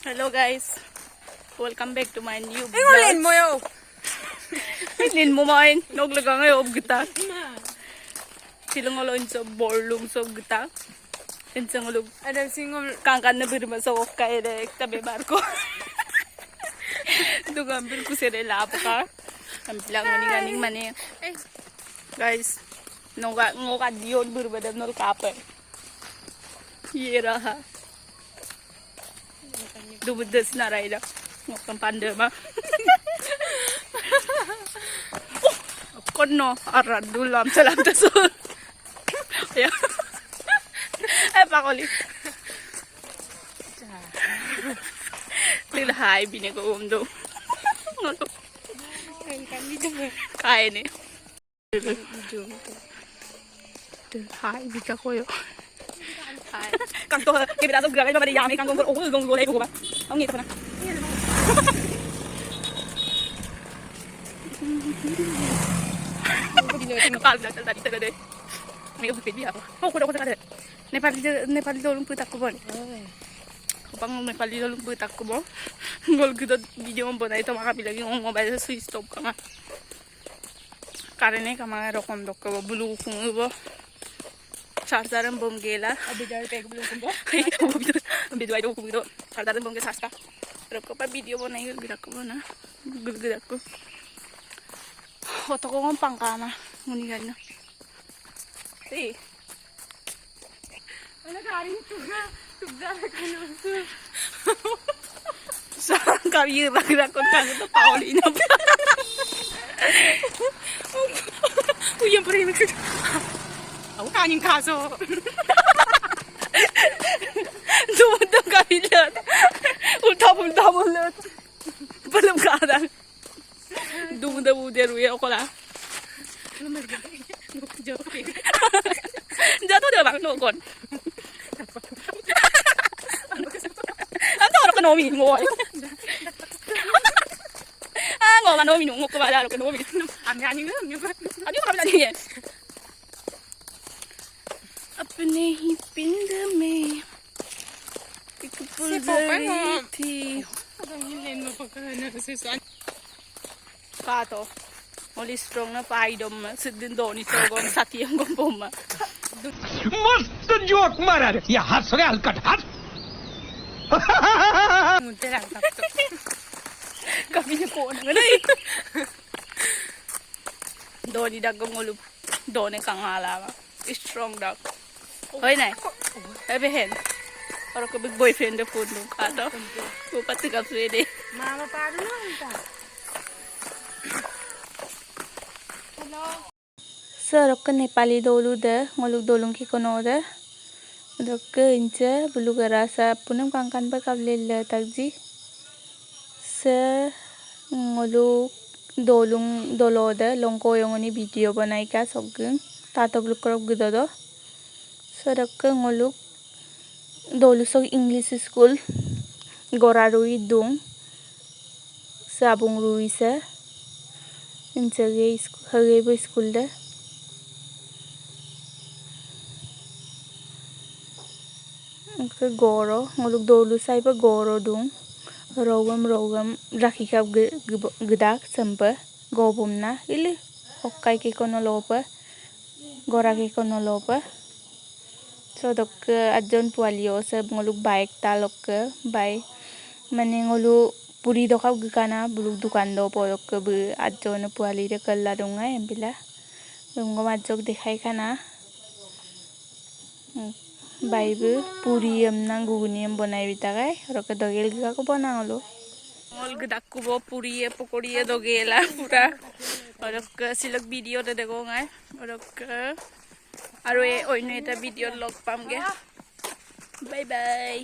Hello guys, welcome back to my new Ingolin mo vlog. yo. Lin mo main, naglaga ngayon gita. Silang ngalo insa borlum so gita. Insa ngalo Ada singol kangkan na birma so kaya de tabi barko. Dugambil ko sila lapo ka. Ang bilang maning mani. Guys, ngoka diyon birma dan nol kape. Yera ha. Dubudas na rayda. Ngokang pandema. Kono arad dulam salam tasul. Ya. Pakoli. Tilhay bini ko umdo. Ngoto. Kaya ni. Tilhay bika ko yo. Kang to kita dapat gagawin pa rin yami kang gong gulay ko ba? Ang ngito pa na. Kapal na tadi tadi. May video ako. Ako ko sa kada. Nepal dolong putak ko ba? Kapag Nepal dolong putak ko ba? Gol gud video mo ba ito makabilang yung mobile sa switch off ka nga. Karene ka mga rokom dok ko blue kung ba. Charger bom gela. Abi dar peg blue kung ba? Abi duai do kung do. Charger bom ke sasta. Pero ko pa video mo na yung birak ko na. Gud ako. Oto ko ng pangkama. Munigan na. Eh. Ano karin tuga ka na. Sarang kabira ko kang ito Paulina. Uyan pa rin. Ako kanin kaso. Dumundang kami lahat. Ultapon lahat. Balam ka lang. Dumundang ako lang. Jatuh dia bang nukon. Ano orang kanomi ngoy. Ngô mà nomi ngô ko ba ko nomi. Ami ani ngam ba. Ano ka ba niya? अपने ही पिंड में एक फुलझड़ी थी. Ingolin mo pa ka na sa san. Kato. Only strong na paidom sidin doni sogon satiyang gompoma. मस्त joke मारा रे या हंस रे हलकट हंस Munti lang tapto. Kami niya po na ganun. Doni dagong ulub. Doni kang alama. Strong dog. Hoy na. Ebehin. Para ko big boyfriend na po nung kato. Pupati ka pwede. Mama paano lang ita? Hello. Sarok ka Nepali dolu de, ngoluk dolung ki kono de. Dok ince bulu garasa punam kangkan ba kablel tagji. Se ngoluk dolung dolo de longko yung ni video banai ka sogeng. Tato bulu korok gudo do. Sarok ka ngoluk dolu sog English school. Gora rui dung. Sabung rui se. Ince ge hage bo school de. Ke goro ngoluk dolu sai pa goro dung rogam rakhi kap gedak sampa gobum na ili hokkai ke kono lopa gora ke kono lopa so dok ajon pualio se ngoluk bike talok ke bai mane ngolu puri dokap gana buluk dukan do podok ke bu ajon puali de kalla dunga embila ngom ajok dekhai kana Bible puri amna guguni am bonai bitagai roka dogel ga ko bana holo mol gdak ko bo puri e pokori e dogela pura orok silok video de dego ngai orok aro e oinu eta video log pamge bye bye